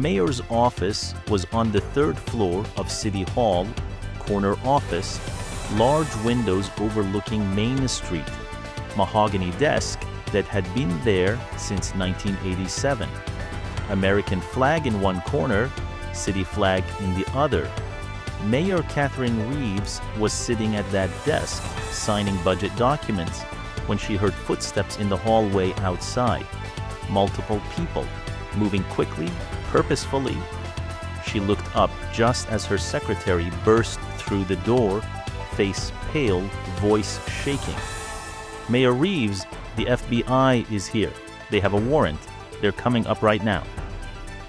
mayor's office was on the third floor of City Hall, corner office, large windows overlooking Main Street, mahogany desk that had been there since 1987, American flag in one corner, city flag in the other. Mayor Catherine Reeves was sitting at that desk, signing budget documents, when she heard footsteps in the hallway outside. Multiple people, moving quickly, purposefully. She looked up just as her secretary burst through the door, face pale, voice shaking. "Mayor Reeves, the FBI is here. They have a warrant. They're coming up right now."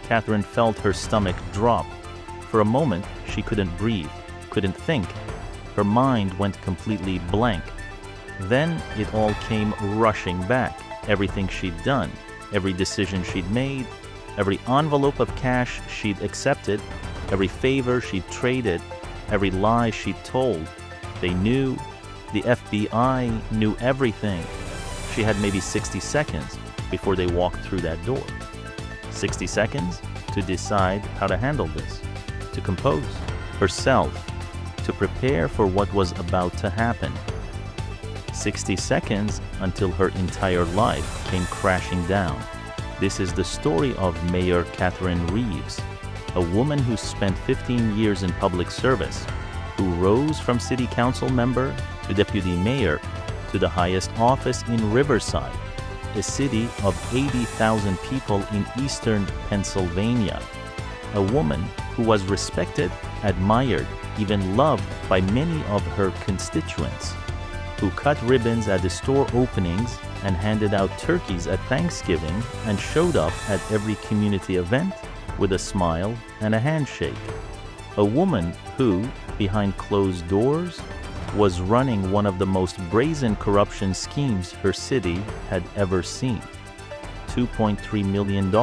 Catherine felt her stomach drop. For a moment, she couldn't breathe, couldn't think. Her mind went completely blank. Then it all came rushing back. Everything she'd done, every decision she'd made, every envelope of cash she'd accepted, every favor she'd traded, every lie she'd told. They knew. The FBI knew everything. She had maybe 60 seconds before they walked through that door. 60 seconds to decide how to handle this, to compose herself, to prepare for what was about to happen. 60 seconds until her entire life came crashing down. This is the story of Mayor Catherine Reeves, a woman who spent 15 years in public service, who rose from city council member to deputy mayor to the highest office in Riverside, a city of 80,000 people in eastern Pennsylvania. A woman who was respected, admired, even loved by many of her constituents, who cut ribbons at the store openings and handed out turkeys at Thanksgiving and showed up at every community event with a smile and a handshake. A woman who, behind closed doors, was running one of the most brazen corruption schemes her city had ever seen. $2.3 million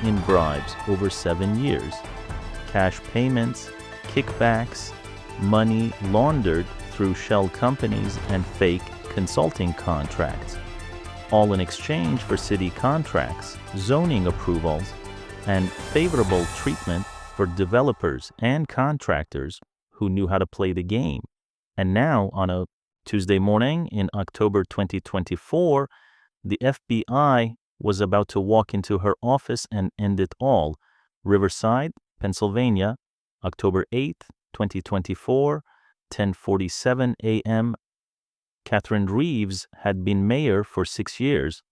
in bribes over 7 years, cash payments, kickbacks, money laundered through shell companies and fake consulting contracts, all in exchange for city contracts, zoning approvals, and favorable treatment for developers and contractors who knew how to play the game. And now, on a Tuesday morning in October 2024, the FBI was about to walk into her office and end it all. Riverside, Pennsylvania, October 8th, 2024, 10:47 a.m. Catherine Reeves had been mayor for 6 years,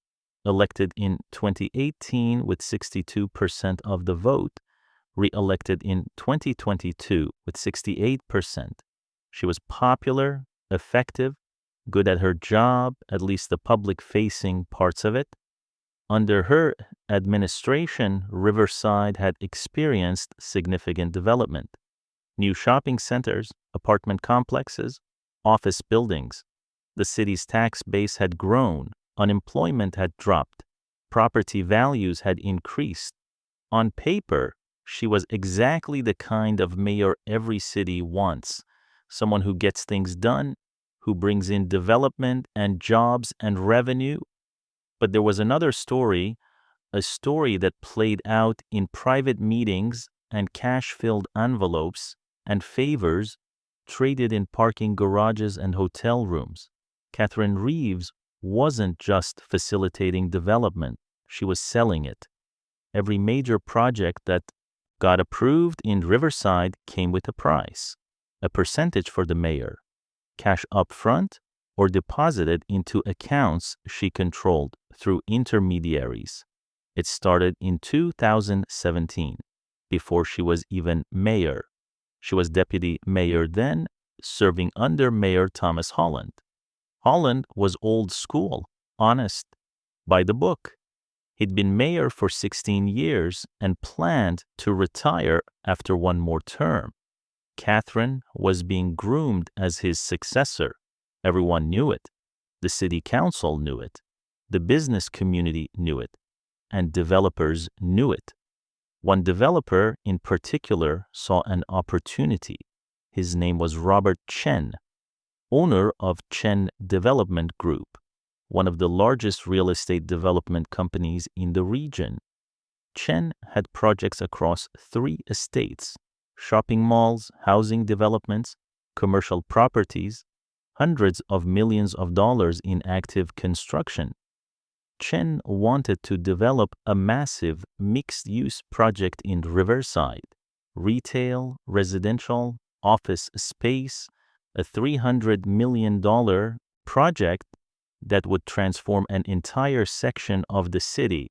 elected in 2018 with 62% of the vote, re-elected in 2022 with 68%. She was popular, effective, good at her job, at least the public-facing parts of it. Under her administration, Riverside had experienced significant development. New shopping centers, apartment complexes, office buildings. The city's tax base had grown, unemployment had dropped, property values had increased. On paper, she was exactly the kind of mayor every city wants. Someone who gets things done, who brings in development and jobs and revenue. But there was another story, a story that played out in private meetings and cash-filled envelopes and favors traded in parking garages and hotel rooms. Catherine Reeves wasn't just facilitating development, she was selling it. Every major project that got approved in Riverside came with a price, a percentage for the mayor, cash up front or deposited into accounts she controlled through intermediaries. It started in 2017, before she was even mayor. She was deputy mayor then, serving under Mayor Thomas Holland. Holland was old school, honest, by the book. He'd been mayor for 16 years and planned to retire after one more term. Catherine was being groomed as his successor. Everyone knew it. The city council knew it. The business community knew it. And developers knew it. One developer in particular saw an opportunity. His name was Robert Chen, owner of Chen Development Group, one of the largest real estate development companies in the region. Chen had projects across 3 estates: shopping malls, housing developments, commercial properties, hundreds of millions of dollars in active construction. Chen wanted to develop a massive mixed-use project in Riverside: retail, residential, office space, a $300 million project that would transform an entire section of the city.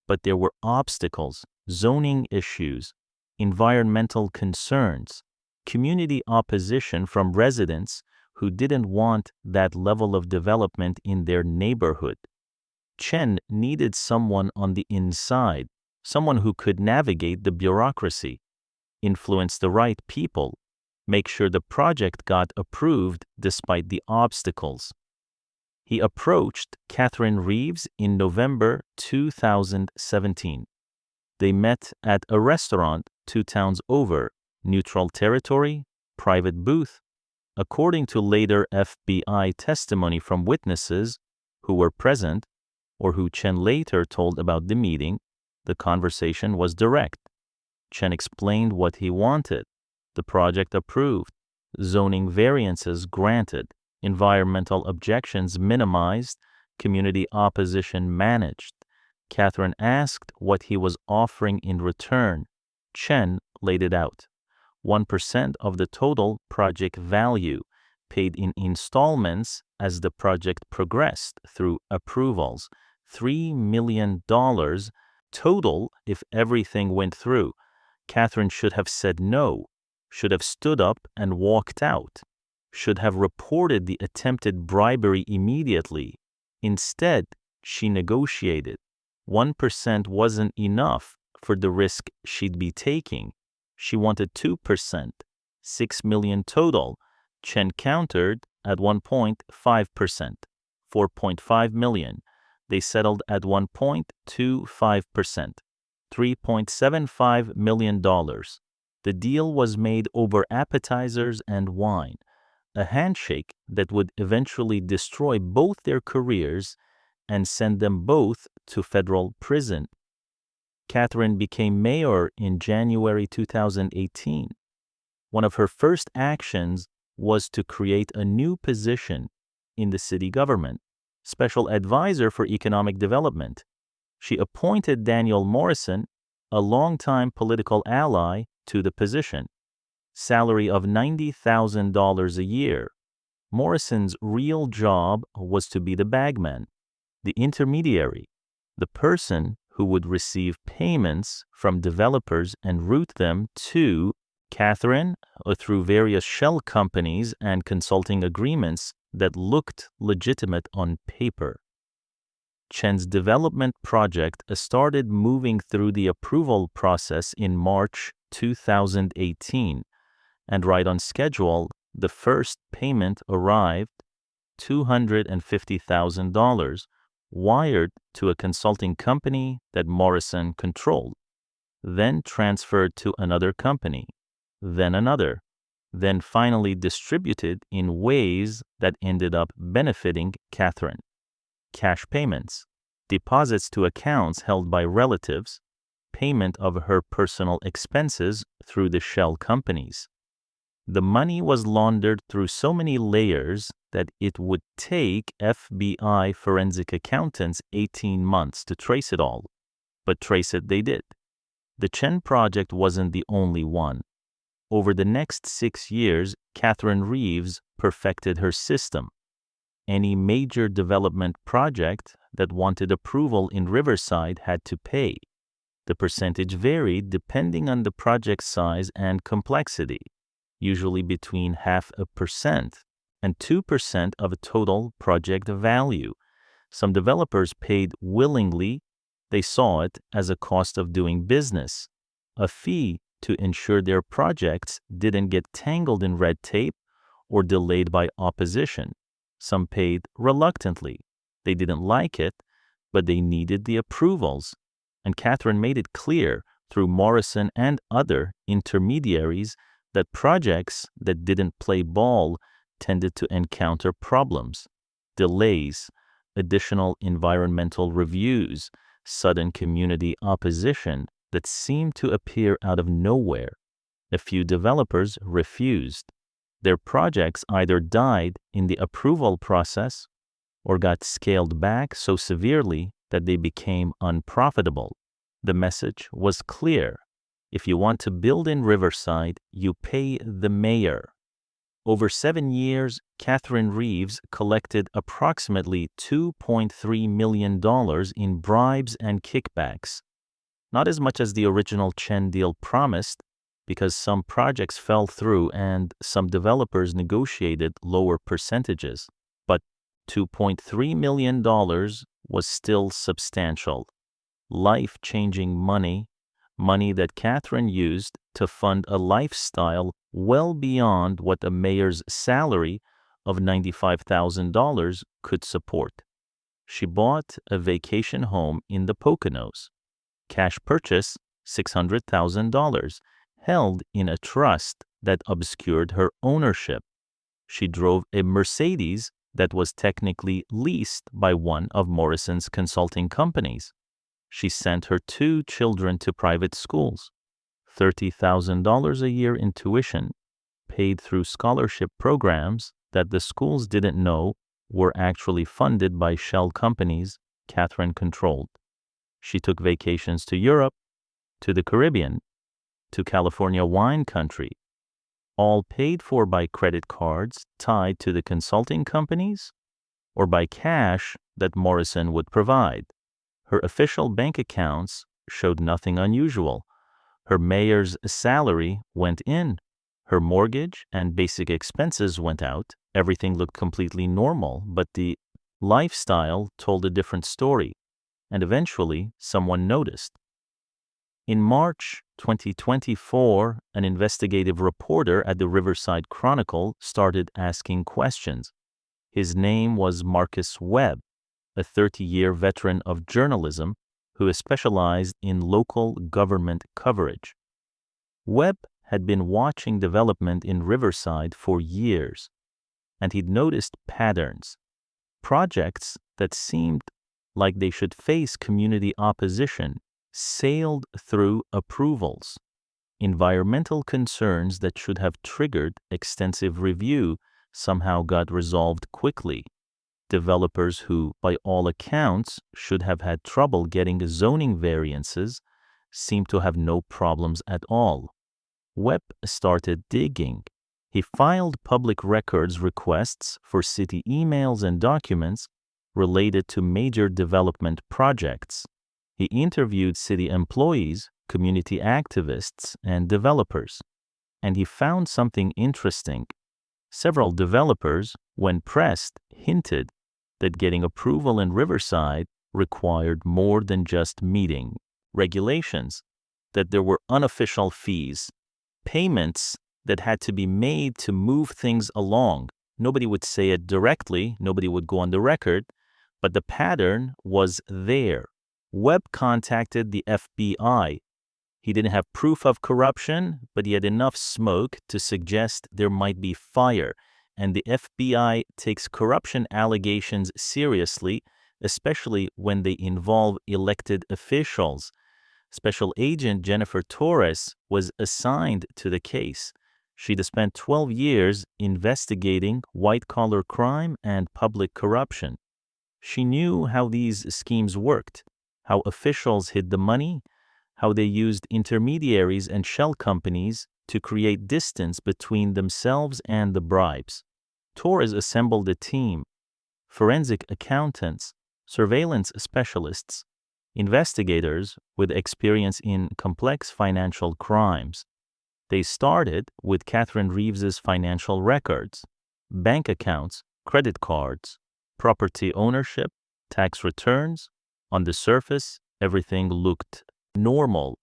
But there were obstacles, zoning issues, environmental concerns, community opposition from residents who didn't want that level of development in their neighborhood. Chen needed someone on the inside, someone who could navigate the bureaucracy, influence the right people, make sure the project got approved despite the obstacles. He approached Catherine Reeves in November 2017. They met at a restaurant 2 towns over, neutral territory, private booth. According to later FBI testimony from witnesses who were present, or who Chen later told about the meeting, the conversation was direct. Chen explained what he wanted: the project approved, zoning variances granted, environmental objections minimized, community opposition managed. Catherine asked what he was offering in return. Chen laid it out: 1% of the total project value, paid in installments as the project progressed through approvals, $3 million total if everything went through. Catherine should have said no, should have stood up and walked out, should have reported the attempted bribery immediately. Instead, she negotiated. 1% wasn't enough for the risk she'd be taking. She wanted 2%, $6 million total. Chen countered at 1.5%, $4.5 million. They settled at 1.25%, $3.75 million. The deal was made over appetizers and wine, a handshake that would eventually destroy both their careers and send them both to federal prison. Catherine became mayor in January 2018. One of her first actions was to create a new position in the city government: Special Advisor for Economic Development. She appointed Daniel Morrison, a longtime political ally, to the position. Salary of $90,000 a year. Morrison's real job was to be the bagman, the intermediary, the person who would receive payments from developers and route them to Catherine through various shell companies and consulting agreements that looked legitimate on paper. Chen's development project started moving through the approval process in March 2018, and right on schedule, the first payment arrived: $250,000, wired to a consulting company that Morrison controlled, then transferred to another company, then another, then finally distributed in ways that ended up benefiting Catherine. Cash payments, deposits to accounts held by relatives, payment of her personal expenses through the shell companies. The money was laundered through so many layers that it would take FBI forensic accountants 18 months to trace it all. But trace it they did. The Chen project wasn't the only one. Over the next 6 years, Catherine Reeves perfected her system. Any major development project that wanted approval in Riverside had to pay. The percentage varied depending on the project size and complexity, usually between 0.5% and 2% of a total project value. Some developers paid willingly. They saw it as a cost of doing business, a fee to ensure their projects didn't get tangled in red tape or delayed by opposition. Some paid reluctantly. They didn't like it, but they needed the approvals. And Catherine made it clear through Morrison and other intermediaries that projects that didn't play ball tended to encounter problems, delays, additional environmental reviews, sudden community opposition that seemed to appear out of nowhere. A few developers refused. Their projects either died in the approval process or got scaled back so severely that they became unprofitable. The message was clear. If you want to build in Riverside, you pay the mayor. Over 7 years, Catherine Reeves collected approximately $2.3 million in bribes and kickbacks. Not as much as the original Chen deal promised, because some projects fell through and some developers negotiated lower percentages. But $2.3 million was still substantial. Life-changing money that Catherine used to fund a lifestyle well beyond what a mayor's salary of $95,000 could support. She bought a vacation home in the Poconos. Cash purchase $600,000, held in a trust that obscured her ownership. She drove a Mercedes that was technically leased by one of Morrison's consulting companies. She sent her 2 children to private schools, $30,000 a year in tuition, paid through scholarship programs that the schools didn't know were actually funded by shell companies Catherine controlled. She took vacations to Europe, to the Caribbean, to California wine country, all paid for by credit cards tied to the consulting companies or by cash that Morrison would provide. Her official bank accounts showed nothing unusual. Her mayor's salary went in. Her mortgage and basic expenses went out. Everything looked completely normal, but the lifestyle told a different story, and eventually someone noticed. In March 2024, an investigative reporter at the Riverside Chronicle started asking questions. His name was Marcus Webb, a 30-year veteran of journalism who specialized in local government coverage. Webb had been watching development in Riverside for years, and he'd noticed patterns. Projects that seemed like they should face community opposition sailed through approvals. Environmental concerns that should have triggered extensive review somehow got resolved quickly. Developers who, by all accounts, should have had trouble getting zoning variances seemed to have no problems at all. Webb started digging. He filed public records requests for city emails and documents related to major development projects. He interviewed city employees, community activists, and developers. And he found something interesting. Several developers, when pressed, hinted that getting approval in Riverside required more than just meeting regulations, that there were unofficial fees, payments that had to be made to move things along. Nobody would say it directly, nobody would go on the record, but the pattern was there. Webb contacted the FBI. He didn't have proof of corruption, but he had enough smoke to suggest there might be fire, and the FBI takes corruption allegations seriously, especially when they involve elected officials. Special Agent Jennifer Torres was assigned to the case. She'd spent 12 years investigating white-collar crime and public corruption. She knew how these schemes worked, how officials hid the money, how they used intermediaries and shell companies to create distance between themselves and the bribes. Torres assembled a team: forensic accountants, surveillance specialists, investigators with experience in complex financial crimes. They started with Catherine Reeves's financial records, bank accounts, credit cards, property ownership, tax returns. On the surface, everything looked normal.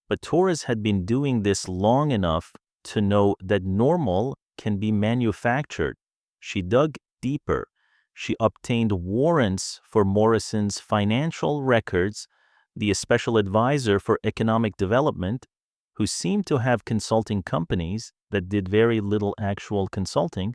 But Torres had been doing this long enough to know that normal can be manufactured. She dug deeper. She obtained warrants for Morrison's financial records, the special advisor for economic development, who seemed to have consulting companies that did very little actual consulting,